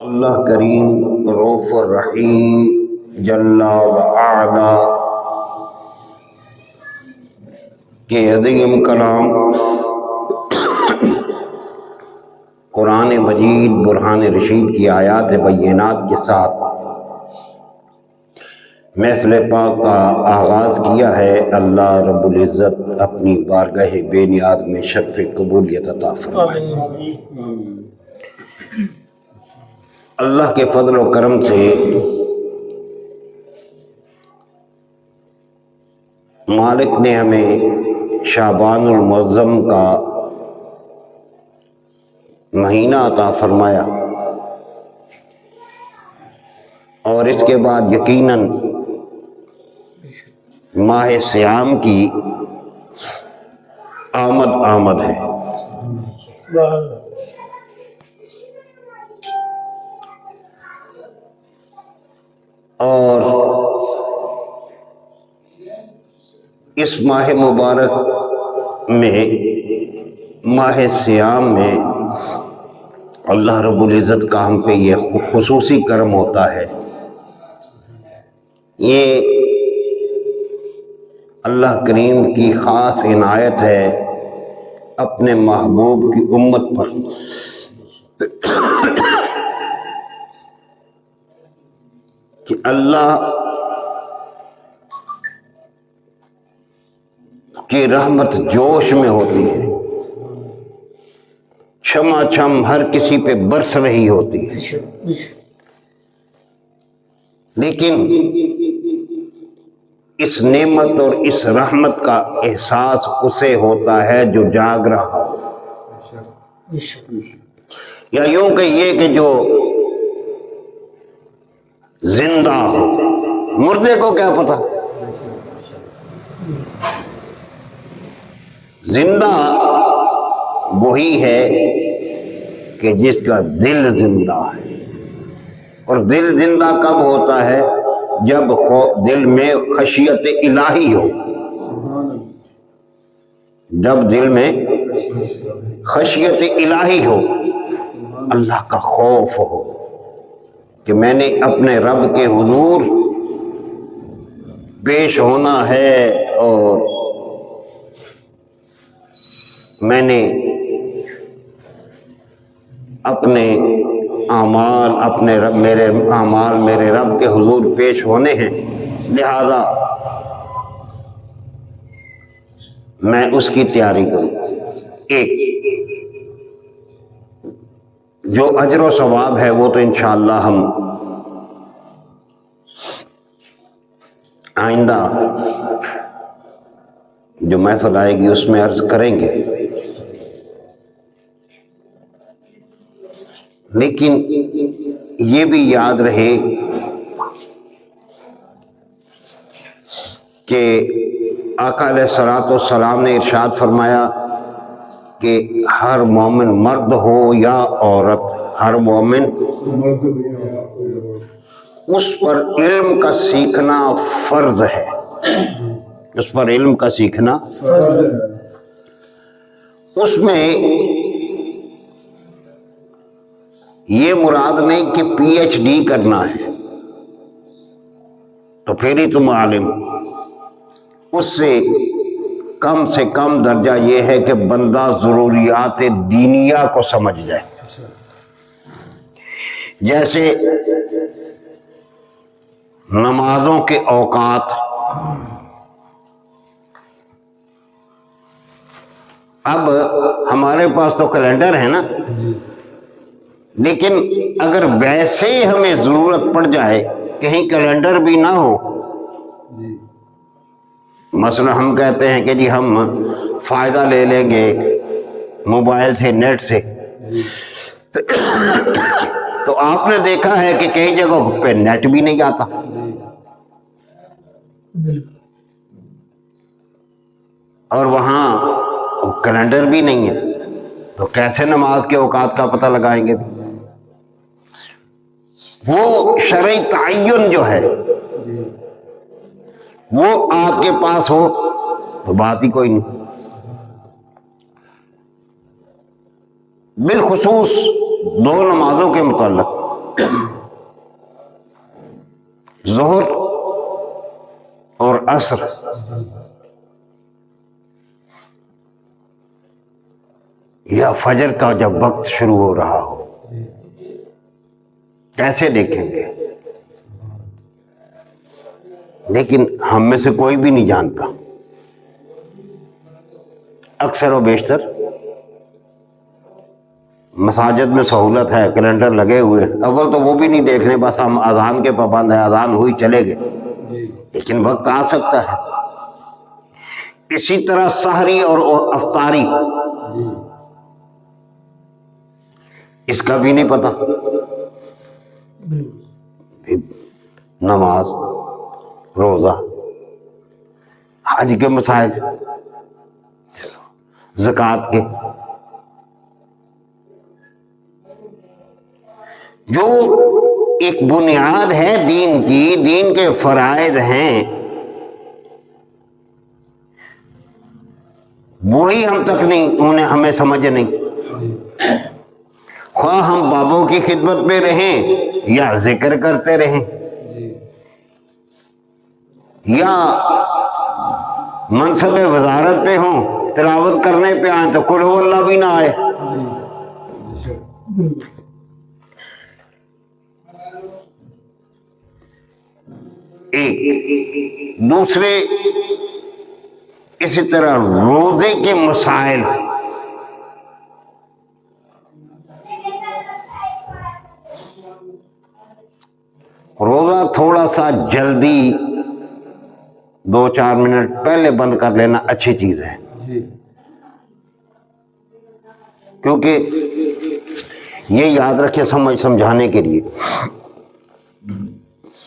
اللہ کریم رؤوف الرحیم جل وعلا کے عظیم کلام قرآن مجید برہان رشید کی آیات بینات کے ساتھ محفل پاک کا آغاز کیا ہے۔ اللہ رب العزت اپنی بارگاہ بے نیاز میں شرف قبولیت عطا فرمائے۔ اللہ کے فضل و کرم سے مالک نے ہمیں شعبان المعظم کا مہینہ عطا فرمایا، اور اس کے بعد یقیناً ماہ صیام کی آمد ہے۔ اور اس ماہ مبارک میں ماہ صیام میں اللہ رب العزت کا ہم پہ یہ خصوصی کرم ہوتا ہے۔ یہ اللہ کریم کی خاص عنایت ہے اپنے محبوب کی امت پر، کہ اللہ کی رحمت جوش میں ہوتی ہے، چھما چھم ہر کسی پہ برس رہی ہوتی ہے، لیکن اس نعمت اور اس رحمت کا احساس اسے ہوتا ہے جو جاگ رہا ہو، یا یوں کہیے کہ جو زندہ ہو۔ مردے کو کیا پتا؟ زندہ وہی ہے کہ جس کا دل زندہ ہے، اور دل زندہ کب ہوتا ہے؟ جب دل میں خشیت الہی ہو، جب دل میں خشیت الہی ہو، اللہ کا خوف ہو کہ میں نے اپنے رب کے حضور پیش ہونا ہے، اور میں نے اپنے اعمال میرے اعمال میرے رب کے حضور پیش ہونے ہیں، لہذا میں اس کی تیاری کروں۔ ایک جو اجر و ثواب ہے وہ تو انشاءاللہ ہم آئندہ جو محفل آئے گی اس میں عرض کریں گے، لیکن یہ بھی یاد رہے کہ آقا علیہ الصلوۃ والسلام نے ارشاد فرمایا کہ ہر مومن مرد ہو یا عورت، ہر مومن اس پر علم کا سیکھنا فرض ہے، اس پر علم کا سیکھنا فرض ہے۔ اس میں یہ مراد نہیں کہ پی ایچ ڈی کرنا ہے تو پھر ہی تم عالم، اس سے کم درجہ یہ ہے کہ بندہ ضروریات دینیہ کو سمجھ جائے۔ جیسے نمازوں کے اوقات، اب ہمارے پاس تو کیلنڈر ہے نا، لیکن اگر ویسے ہمیں ضرورت پڑ جائے کہیں کیلنڈر بھی نہ ہو، مثلا ہم کہتے ہیں کہ جی ہم فائدہ لے لیں گے موبائل سے، نیٹ سے، تو آپ نے دیکھا ہے کہ کئی جگہوں پہ نیٹ بھی نہیں آتا، اور وہاں کیلنڈر بھی نہیں ہے، تو کیسے نماز کے اوقات کا پتہ لگائیں گے؟ وہ شرعی تعین جو ہے وہ آپ کے پاس ہو تو بات ہی کوئی نہیں۔ بالخصوص دو نمازوں کے متعلق ظہر اور عصر یا فجر کا جب وقت شروع ہو رہا ہو، کیسے دیکھیں گے؟ لیکن ہم میں سے کوئی بھی نہیں جانتا. اکثر و بیشتر مساجد میں سہولت ہے، کیلنڈر لگے ہوئے، اول تو وہ بھی نہیں دیکھ رہے، بس ہم اذان کے پابند ہیں، اذان ہوئی چلے گئے. لیکن وقت آ سکتا ہے. اسی طرح سحری اور افطاری، اس کا بھی نہیں پتہ. نماز، روزہ، حج کے مسائل، زکوٰۃ کے، جو ایک بنیاد ہے دین کی، دین کے فرائض ہیں، وہی ہم تک نہیں، ہمیں سمجھ نہیں. خواہ ہم بابوں کی خدمت میں رہیں یا ذکر کرتے رہیں یا منصب وزارت پہ ہوں، تلاوت کرنے پہ آئیں تو قل ہو اللہ بھی نہ آئے. ایک دوسرے اسی طرح روزے کے مسائل، روزہ تھوڑا سا جلدی 2-4 منٹ پہلے بند کر لینا اچھی چیز ہے، کیونکہ یہ یاد رکھے سمجھانے کے لیے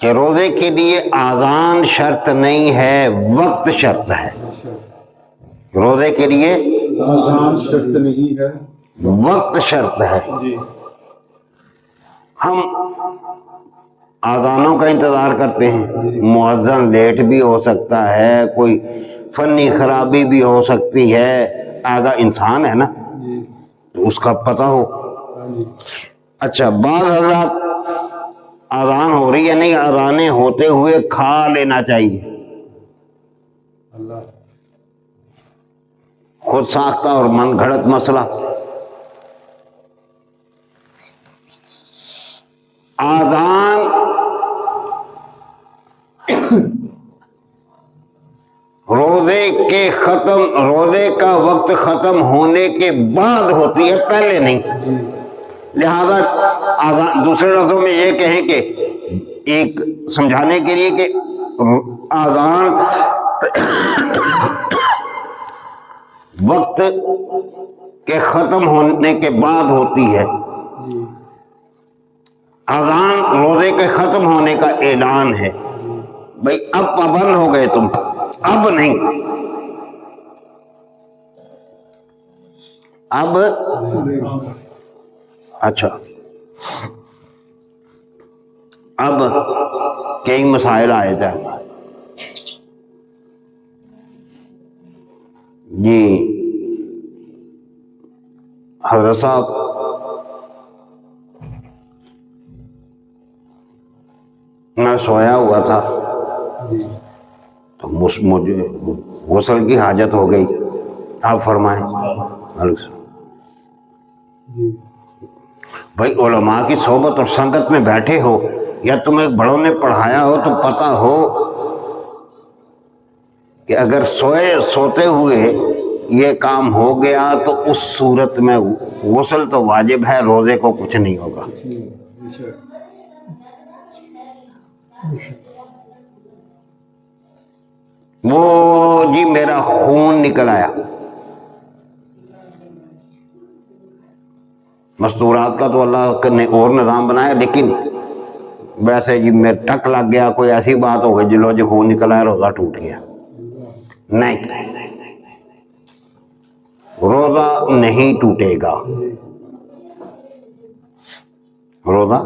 کہ روزے کے لیے آذان شرط نہیں ہے، وقت شرط ہے. روزے کے لیے آذان شرط نہیں ہے، وقت شرط ہے. ہم آذانوں کا انتظار کرتے ہیں، مؤذن لیٹ بھی ہو سکتا ہے، کوئی فنی خرابی بھی ہو سکتی ہے، آگا انسان ہے نا، تو اس کا پتہ ہو. اچھا، بعض حضرات اذان ہو رہی ہے نہیں، اذانیں ہوتے ہوئے کھا لینا چاہیے. خود ساختہ اور من گھڑت مسئلہ. اذان روزے کا وقت ختم ہونے کے بعد ہوتی ہے، پہلے نہیں. لہذا آذان، دوسرے لفظوں میں یہ کہیں کہ ایک سمجھانے کے لیے کہ آذان وقت کے ختم ہونے کے بعد ہوتی ہے. اذان روزے کے ختم ہونے کا اعلان ہے، بھئی اب پابند ہو گئے تم، اب نہیں، اب. اچھا، اب کئی مسائل آئے تھے جی. حضرت صاحب میں سویا ہوا تھا تو مجھے غسل کی حاجت ہو گئی. آپ فرمائیں. علیکم السلام. بھائی علماء کی صحبت اور سنگت میں بیٹھے ہو یا تمہیں بڑوں نے پڑھایا ہو تو پتہ ہو کہ اگر سوتے ہوئے یہ کام ہو گیا تو اس صورت میں غسل تو واجب ہے، روزے کو کچھ نہیں ہوگا. وہ جی میرا خون نکل آیا، مستورات کا تو اللہ نے اور نظام بنایا، لیکن ویسے جی میں ٹک لگ گیا، کوئی ایسی بات ہو گئی جلو جی خون نکل آیا روزہ ٹوٹ گیا. نہیں، روزہ نہیں ٹوٹے گا، روزہ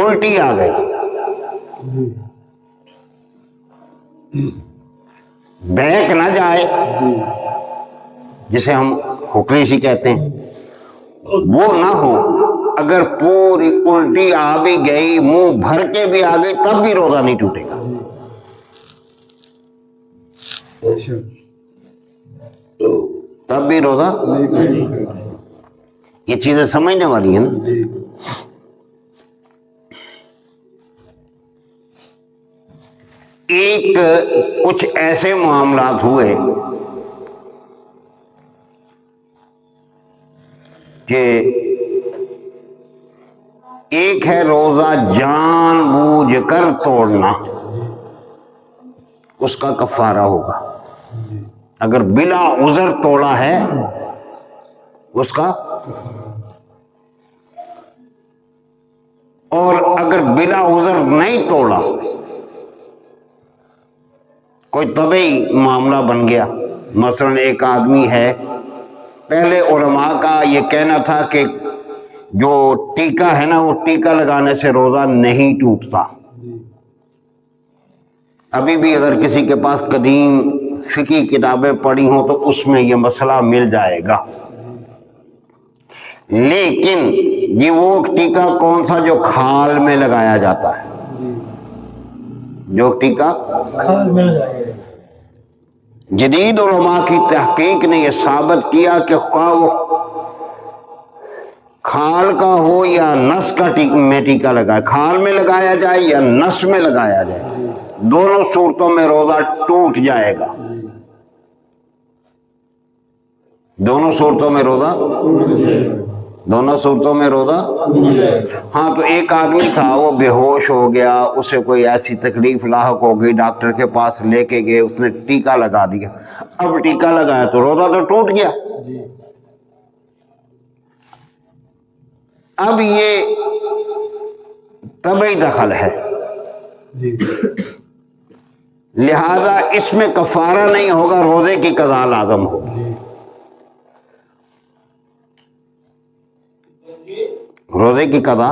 الٹی آ گئی، بیک نہ جائے، جسے ہم حکریشی کہتے ہیں، وہ نہ ہو، اگر پوری الٹی آ بھی گئی، منہ بھر کے بھی آ گئی، تب بھی روزہ نہیں ٹوٹے گا۔ تب بھی روزہ، یہ چیزیں سمجھنے والی ہیں نا۔ ایک کچھ ایسے معاملات ہوئے کہ ایک ہے روزہ جان بوجھ کر توڑنا، اس کا کفارہ ہوگا۔ اگر بلا عذر توڑا ہے اس کا، اور اگر بلا عذر نہیں توڑا، کوئی طبعی معاملہ بن گیا، مثلا ایک آدمی ہے، پہلے علماء کا یہ کہنا تھا کہ جو ٹیکہ ہے نا، وہ ٹیکہ لگانے سے روزہ نہیں ٹوٹتا۔ ابھی بھی اگر کسی کے پاس قدیم فقہی کتابیں پڑھی ہوں تو اس میں یہ مسئلہ مل جائے گا۔ لیکن یہ وہ ٹیکہ کون سا جو کھال میں لگایا جاتا ہے، جو ٹیکہ کھال میں لگایا ہے۔ جدید علماء کی تحقیق نے یہ ثابت کیا کہ خواہ وہ کھال کا ہو یا نس کا میں ٹیکہ لگائے، کھال میں لگایا جائے یا نس میں لگایا جائے، دونوں صورتوں میں روزہ ٹوٹ جائے گا۔ دونوں صورتوں میں روزہ، دونوں صورتوں میں روزہ۔ ہاں تو ایک آدمی تھا، وہ بے ہوش ہو گیا، اسے کوئی ایسی تکلیف لاحق ہو گئی، ڈاکٹر کے پاس لے کے گئے، اس نے ٹیکہ لگا دیا۔ اب ٹیکہ لگایا تو روزہ تو ٹوٹ گیا۔ اب یہ طبعی دخل ہے، لہذا اس میں کفارہ نہیں ہوگا، روزے کی قضا لازم ہوگی۔ روزے کی قضا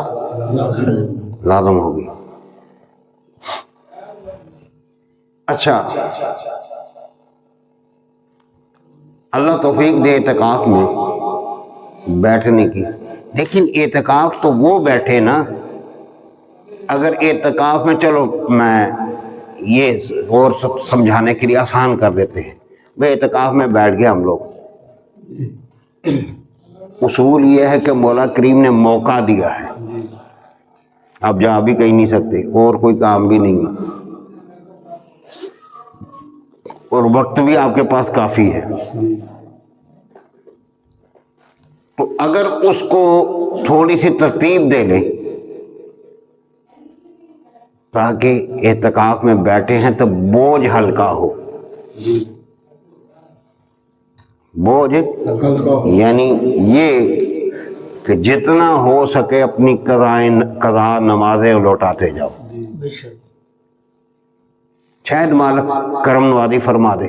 لازم ہوگی۔ اچھا، اللہ توفیق دے اعتکاف میں بیٹھنے کی، لیکن اعتکاف تو وہ بیٹھے نا، اگر اعتکاف میں، چلو میں یہ اور سمجھانے کے لیے آسان کر دیتے ہیں، بھائی اعتکاف میں بیٹھ گئے ہم لوگ، اصول یہ ہے کہ مولا کریم نے موقع دیا ہے، آپ جا بھی کہیں نہیں سکتے اور کوئی کام بھی نہیں ہے، اور وقت بھی آپ کے پاس کافی ہے، تو اگر اس کو تھوڑی سی ترتیب دے لیں تاکہ اعتکاف میں بیٹھے ہیں تو بوجھ ہلکا ہو، بوجھ یعنی یہ کہ جتنا ہو سکے اپنی قضا نمازیں لوٹاتے جاؤ، شاید مالک کرم نوازی فرما دے،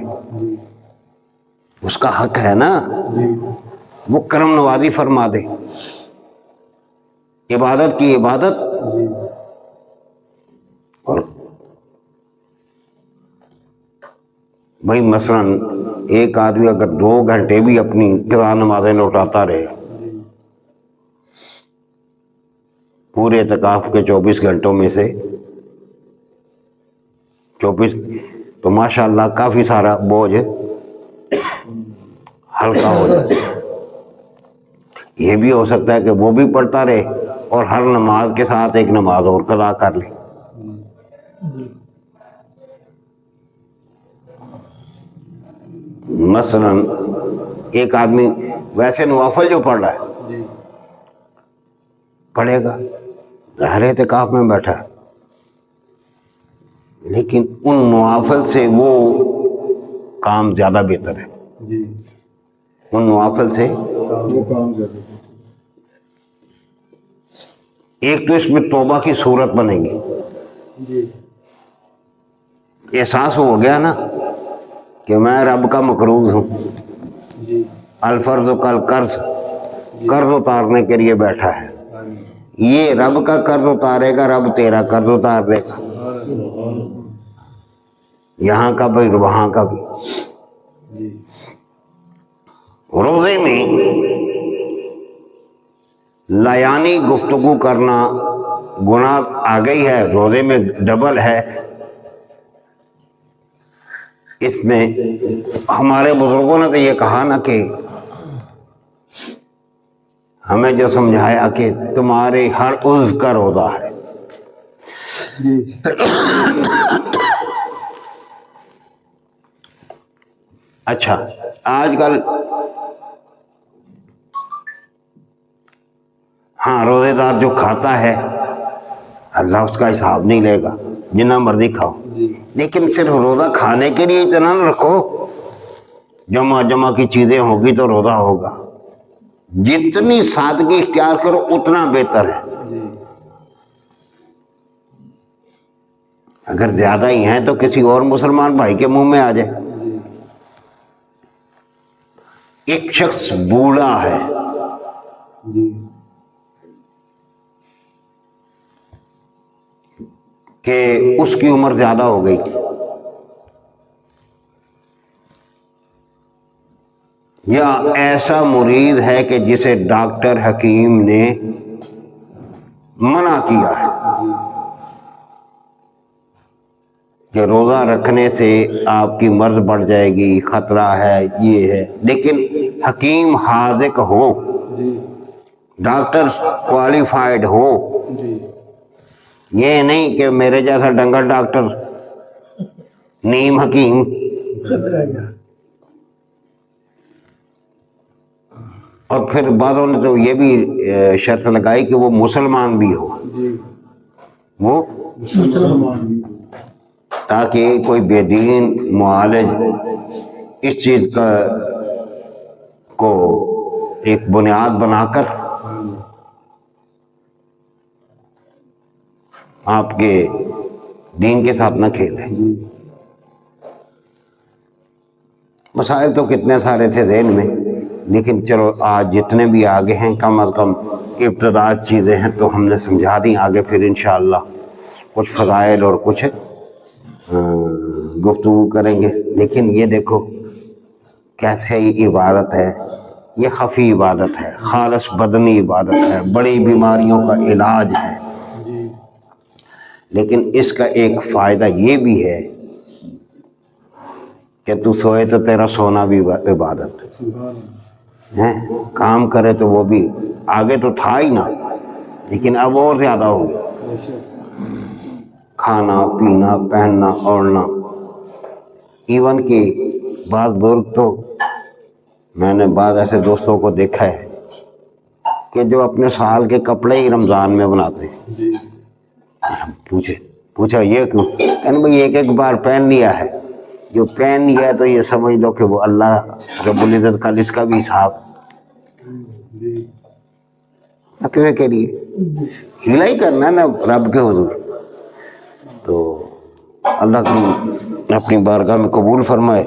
اس کا حق ہے نا، وہ کرم نوازی فرما دے، عبادت کی عبادت، اور بھائی مثلا ایک آدمی اگر 2 گھنٹے بھی اپنی قضا نمازیں لوٹاتا رہے پورے اعتکاف کے 24 گھنٹوں میں سے 24، تو ماشاءاللہ کافی سارا بوجھ ہلکا ہو جائے۔ یہ بھی ہو سکتا ہے کہ وہ بھی پڑھتا رہے اور ہر نماز کے ساتھ ایک نماز اور قضا کر لے۔ مثلا ایک آدمی ویسے نوافل جو پڑھ رہا ہے پڑھے گا، ظاہر اعتکاف میں بیٹھا ہے، لیکن ان نوافل سے وہ کام زیادہ بہتر ہے، ان نوافل سے وہ کام زیادہ۔ ایک تو اس میں توبہ کی صورت بنے گی، احساس ہو گیا نا کہ میں رب کا مقروض ہوں، الفرض کل قرض اتارنے کے لیے بیٹھا ہے، یہ رب کا قرض اتارے گا، رب تیرا قرض اتار دے گا، یہاں کا بھی وہاں کا بھی۔ روزے میں لایانی گفتگو کرنا گناہ آ گئی ہے، روزے میں ڈبل ہے۔ اس میں ہمارے بزرگوں نے تو یہ کہا نا کہ ہمیں جو سمجھایا کہ تمہارے ہر عضو کا روزہ ہے۔ اچھا، آج کل ہاں روزے دار جو کھاتا ہے اللہ اس کا حساب نہیں لے گا، جتنا مرضی کھاؤ، لیکن صرف روزہ کھانے کے لیے اتنا نہ رکھو، جمع کی چیزیں ہوگی تو روزہ ہوگا۔ جتنی سادگی اختیار کرو اتنا بہتر ہے۔ اگر زیادہ ہی ہیں تو کسی اور مسلمان بھائی کے منہ میں آ جائے۔ ایک شخص بوڑھا ہے، کہ اس کی عمر زیادہ ہو گئی، یا ایسا مریض ہے کہ جسے ڈاکٹر حکیم نے منع کیا ہے کہ روزہ رکھنے سے آپ کی مرض بڑھ جائے گی، خطرہ ہے، یہ ہے، لیکن حکیم حاذق ہو، ڈاکٹر کوالیفائڈ ہو، یہ نہیں کہ میرے جیسا ڈنگر ڈاکٹر نیم حکیم۔ اور پھر بعضوں نے تو یہ بھی شرط لگائی کہ وہ مسلمان بھی ہو، وہ تاکہ کوئی بے دین معالج اس چیز کو ایک بنیاد بنا کر آپ کے دین کے ساتھ نہ کھیلے۔ مسائل تو کتنے سارے تھے ذہن میں، لیکن چلو آج جتنے بھی آگے ہیں کم از کم ابتدائی چیزیں ہیں تو ہم نے سمجھا دی، آگے پھر انشاءاللہ کچھ فضائل اور کچھ گفتگو کریں گے۔ لیکن یہ دیکھو کیسے عبادت ہے، یہ خفی عبادت ہے، خالص بدنی عبادت ہے، بڑی بیماریوں کا علاج ہے، لیکن اس کا ایک فائدہ یہ بھی ہے کہ تو سوئے تو تیرا سونا بھی عبادت ہے، کام کرے تو وہ بھی، آگے تو تھا ہی نا لیکن اب اور زیادہ ہو گیا، کھانا پینا پہننا اوڑھنا۔ ایون کہ بعض بزرگ تو میں نے بعض ایسے دوستوں کو دیکھا ہے کہ جو اپنے سال کے کپڑے ہی رمضان میں بناتے ہیں۔ پوچھا یہ کیوں؟ کہنے بھائی ایک ایک بار پہن لیا ہے، جو پہن لیا ہے تو یہ سمجھ لو کہ وہ اللہ رب العزت کا اس کا بھی حساب تقوی کے لیے ہیلا ہی کرنا ہے نا رب کے حضور۔ تو اللہ کی اپنی بارگاہ میں قبول فرمائے۔